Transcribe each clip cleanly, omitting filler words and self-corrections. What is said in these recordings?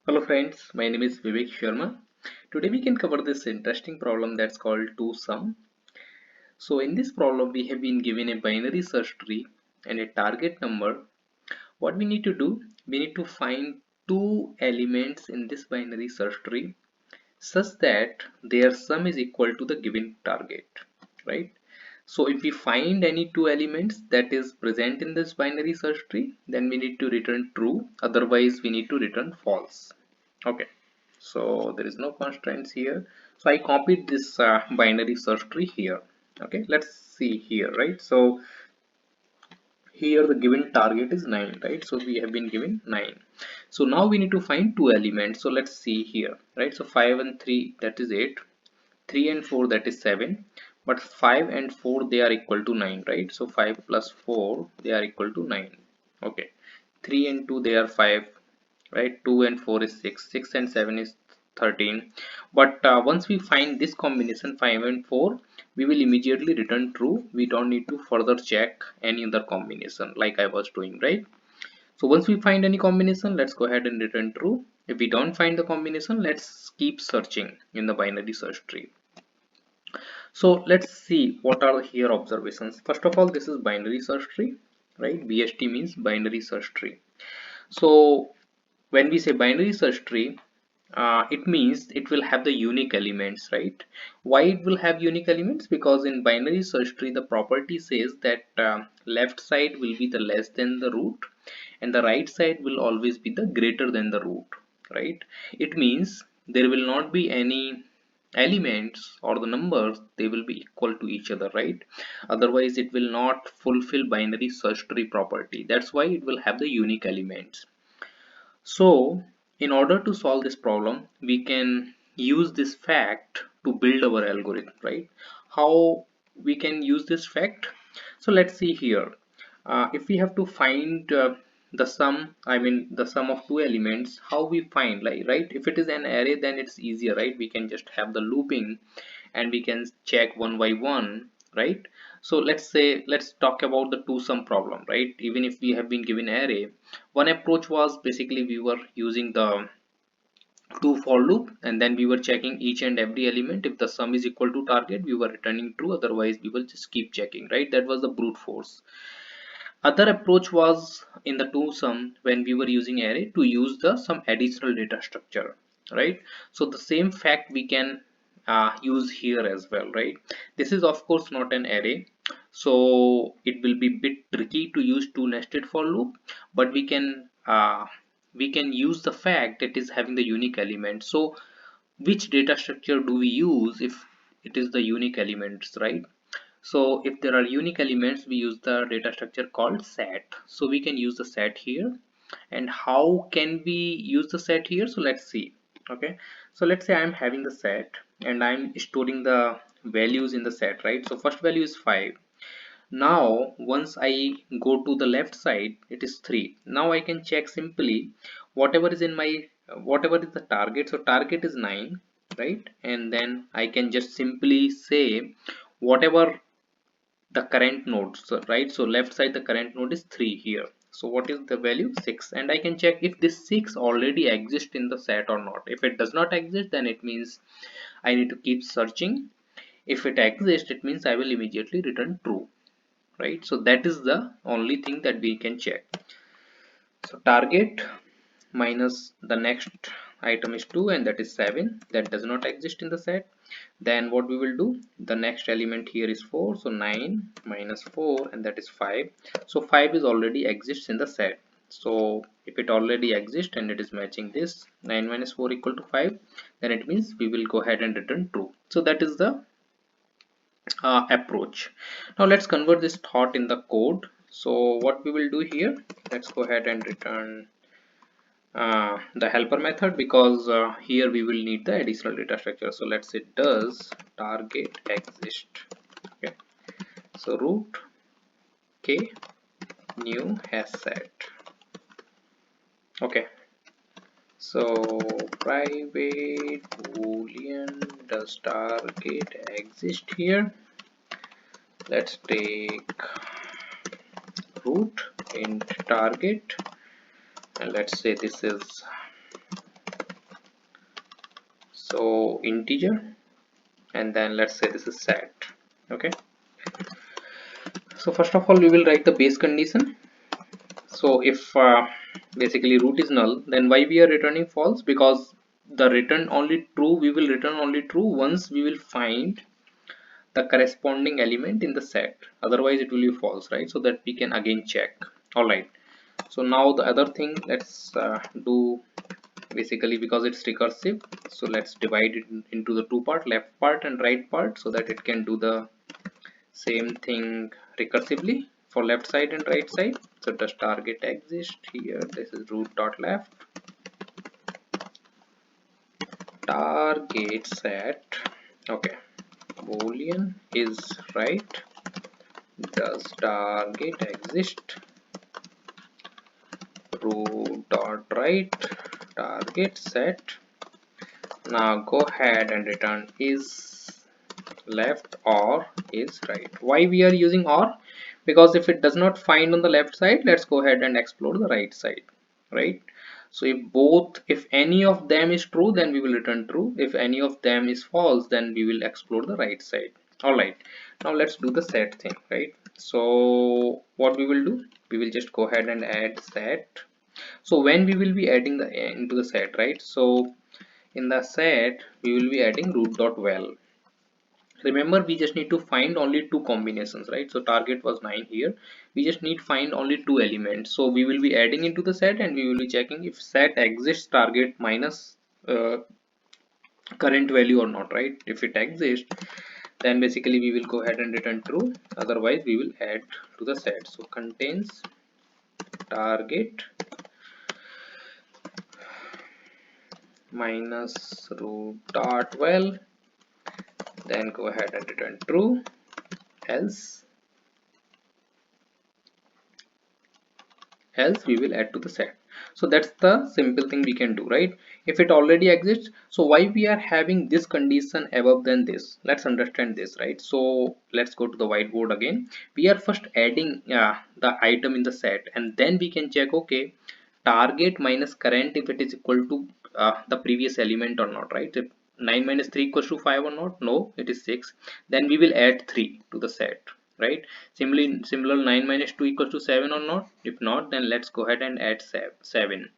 Hello friends, my name is Vivek Sharma. Today we can cover this interesting problem that's called two sum. So in this problem we have been given a binary search tree and a target number. What we need to do, we need to find two elements in this binary search tree such that their sum is equal to the given target, right? So if we find any two elements that is present in this binary search tree, then we need to return true, otherwise we need to return false. Okay, so there is no constraints here, so I copied this binary search tree here. Okay, let's see here, right? So here the given target is 9, right? So we have been given 9. So now we need to find two elements. So let's see here, right? So 5 and 3, that is 8. 3 and 4, that is 7. But 5 and 4, they are equal to 9, right? So 5 plus 4, they are equal to 9. Okay, 3 and 2, they are 5, right? 2 and 4 is 6. 6 and 7 is 13. But once we find this combination 5 and 4, we will immediately return true. We don't need to further check any other combination like I was doing, right? So once we find any combination, let's go ahead and return true. If we don't find the combination, let's keep searching in the binary search tree. So let's see what are here observations. First of all, this is binary search tree, right? BST means binary search tree. So when we say binary search tree, it means it will have the unique elements, right? Why it will have unique elements? Because in binary search tree the property says that left side will be the less than the root and the right side will always be the greater than the root, right? It means there will not be any elements or the numbers, they will be equal to each other, right? Otherwise it will not fulfill binary search tree property. That's why it will have the unique elements. So in order to solve this problem, we can use this fact to build our algorithm, right? How we can use this fact? So let's see here. If we have to find the sum, I mean the sum of two elements, how we find, like, right? If it is an array, then it's easier, right? We can just have the looping and we can check one by one, right? So let's say, let's talk about the two sum problem, right? Even if we have been given array, one approach was basically we were using the two for loop and then we were checking each and every element. If the sum is equal to target, we were returning true, otherwise we will just keep checking, right? That was the brute force. Other approach was in the two sum when we were using array to use the some additional data structure, right? So the same fact we can use here as well, right? This is of course not an array, so it will be bit tricky to use two nested for loop, but we can use the fact that is having the unique element. So which data structure do we use if it is the unique elements, right? So if there are unique elements, we use the data structure called set. So we can use the set here. And how can we use the set here? So let's see. Okay, so let's say I'm having the set and I'm storing the values in the set, right? So first value is 5. Now once I go to the left side, it is 3. Now I can check simply whatever is in my whatever is the target. So target is 9, right? And then I can just simply say whatever the current node, so right, so left side the current node is 3 here. So what is the value? 6. And I can check if this 6 already exists in the set or not. If it does not exist, then it means I need to keep searching. If it exists, it means I will immediately return true, right? So that is the only thing that we can check. So target minus the next item is 2 and that is 7, that does not exist in the set. Then what we will do, the next element here is 4, so 9 minus 4 and that is 5. So 5 is already exists in the set. So if it already exists and it is matching this 9 minus 4 equal to 5, then it means we will go ahead and return true. So that is the approach. Now let's convert this thought in the code. So what we will do here, let's go ahead and return the helper method, because here we will need the additional data structure. So let's say does target exist. Okay, so root k new has set. Okay, so private boolean does target exist here. Let's take root int target and let's say this is So integer, and then let's say this is set. Okay, so first of all we will write the base condition. So if basically root is null, then why we are returning false? Because the return only true, we will return only true once we will find the corresponding element in the set, otherwise it will be false, right? So that we can again check. All right, so now the other thing, let's do basically, because it's recursive, so let's divide it into the two part, left part and right part, so that it can do the same thing recursively for left side and right side. So does target exist here? This is root dot left target set. Okay, boolean is right. Does target exist? Root dot right target set. Now go ahead and return is left or is right. Why we are using or? Because if it does not find on the left side, let's go ahead and explore the right side, right? So if any of them is true, then we will return true. If any of them is false, then we will explore the right side. All right, now let's do the set thing, right? So what we will do, we will just go ahead and add set. So when we will be adding the into the set, right? So in the set we will be adding root dot well. Remember, we just need to find only two combinations, right? So target was 9 here, we just need find only two elements. So we will be adding into the set and we will be checking if set exists target minus current value or not, right? If it exists, then basically we will go ahead and return true, otherwise we will add to the set. So contains target minus root dot well, then go ahead and return true, else we will add to the set. So that's the simple thing we can do, right? If it already exists, so why we are having this condition above than this? Let's understand this, right? So let's go to the whiteboard again. We are first adding the item in the set, and then we can check, okay, target minus current, if it is equal to the previous element or not, right? If 9 minus 3 equals to 5 or not, no, it is 6, then we will add 3 to the set, right? Similar 9 minus 2 equals to 7 or not? If not, then let's go ahead and add 7,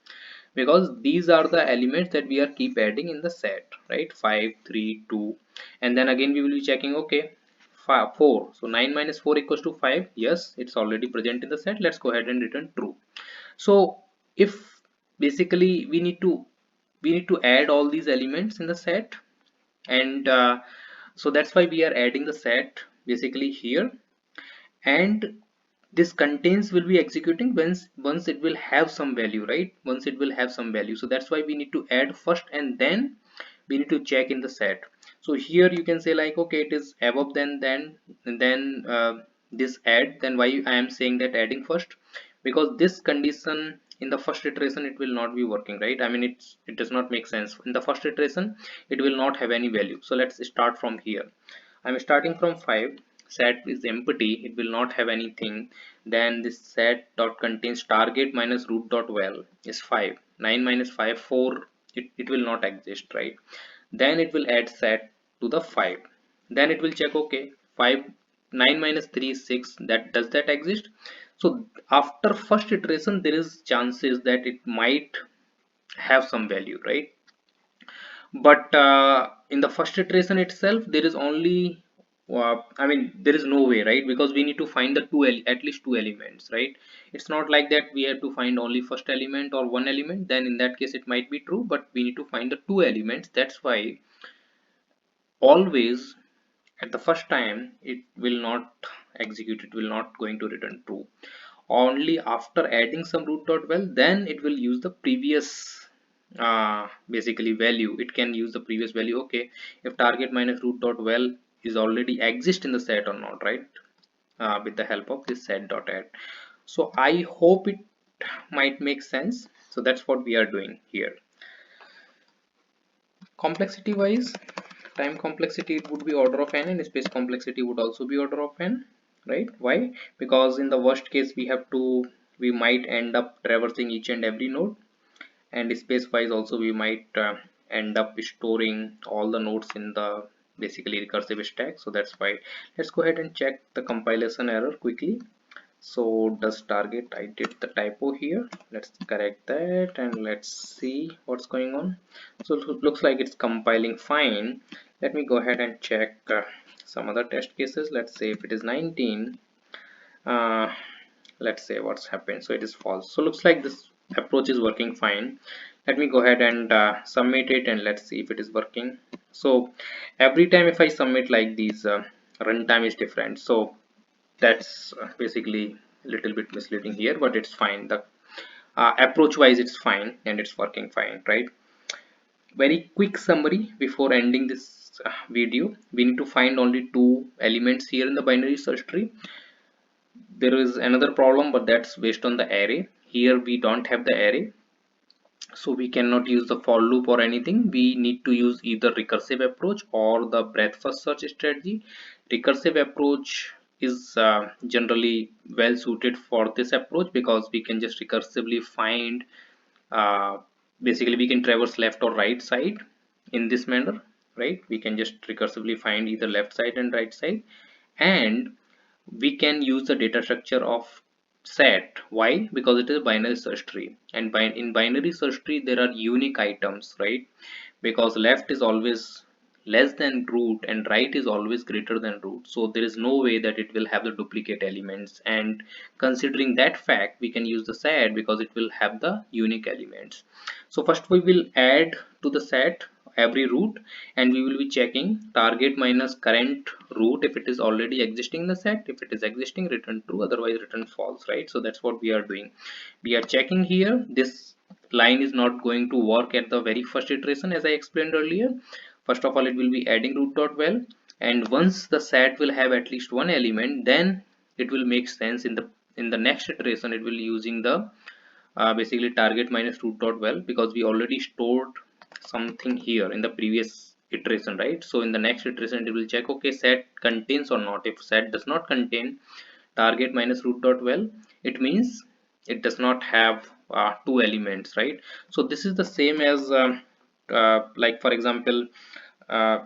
because these are the elements that we are keep adding in the set, right? 5, 3, 2, and then again we will be checking, okay, 4. So 9 minus 4 equals to 5. Yes, it's already present in the set. Let's go ahead and return true. So if basically we need to add all these elements in the set, and so that's why we are adding the set basically here, and this contains will be executing once it will have some value, right? Once it will have some value, so that's why we need to add first and then we need to check in the set. So here you can say like, okay, it is above then this add. Then why I am saying that adding first? Because this condition in the first iteration it will not be working, right? I mean, it does not make sense. In the first iteration it will not have any value. So let's start from here. I'm starting from 5. Set is empty, it will not have anything. Then this set dot contains target minus root dot well is 5. 9 minus 5, 4. It will not exist, right? Then it will add set to the 5. Then it will check, okay, 5, 9 minus 3 is 6, that does that exist? So after first iteration there is chances that it might have some value, right? But in the first iteration itself there is only I mean there is no way, right? Because we need to find the at least two elements, right? It's not like that we have to find only first element or one element, then in that case it might be true, but we need to find the two elements. That's why always at the first time it will not execute, it will not going to return true. Only after adding some root dot well, then it will use the previous basically value. It can use the previous value, okay, if target minus root dot well is already exist in the set or not, right? With the help of this set dot add. So I hope it might make sense. So that's what we are doing here. Complexity wise, time complexity it would be order of n, and space complexity would also be order of n, right? Why? Because in the worst case we might end up traversing each and every node, and space wise also we might end up storing all the nodes in the basically recursive stack. So that's why. Let's go ahead and check the compilation error quickly. So does target, I did the typo here, let's correct that and let's see what's going on. So it looks like it's compiling fine. Let me go ahead and check some other test cases. Let's say if it is 19, uh, let's say what's happened. So it is false. So looks like this approach is working fine. Let me go ahead and submit it and let's see if it is working. So every time if I submit like these, runtime is different. So that's basically a little bit misleading here, but it's fine. The approach wise it's fine and it's working fine, right? Very quick summary before ending this video. We need to find only two elements here in the binary search tree. There is another problem, but that's based on the array. Here we don't have the array, so we cannot use the for loop or anything. We need to use either recursive approach or the breadth first search strategy. Recursive approach is generally well suited for this approach because we can just recursively find, uh, basically we can traverse left or right side in this manner, right? We can just recursively find either left side and right side, and we can use the data structure of set. Why? Because it is a binary search tree, and in binary search tree there are unique items, right? Because left is always less than root and right is always greater than root, so there is no way that it will have the duplicate elements. And considering that fact, we can use the set because it will have the unique elements. So first we will add to the set every root, and we will be checking target minus current root. If it is already existing in the set, if it is existing, return true, otherwise return false, right? So that's what we are doing. We are checking here. This line is not going to work at the very first iteration, as I explained earlier. First of all, it will be adding root.well, and once the set will have at least one element, then it will make sense in the next iteration. It will using the basically target minus root.well, because we already stored something here in the previous iteration, right? So in the next iteration it will check, okay, set contains or not. If set does not contain target minus root.well, it means it does not have two elements, right? So this is the same as like for example,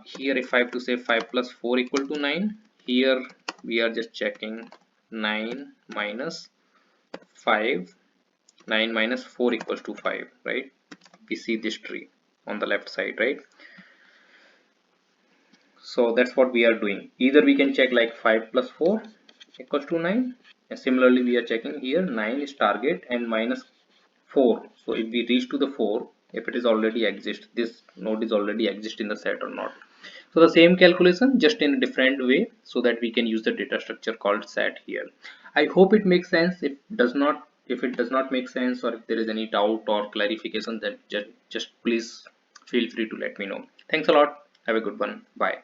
here if I have to say 5 plus 4 equal to 9, here we are just checking 9 minus 5, 9 minus 4 equals to 5, right? We see this tree on the left side, right? So that's what we are doing. Either we can check like 5 plus 4 equals to 9, and similarly we are checking here 9 is target and minus 4. So if we reach to the 4, if it is already exist, this node is already exist in the set or not. So the same calculation just in a different way, so that we can use the data structure called set here. I hope it makes sense. If it does not make sense, or if there is any doubt or clarification, then just please feel free to let me know. Thanks a lot. Have a good one. Bye.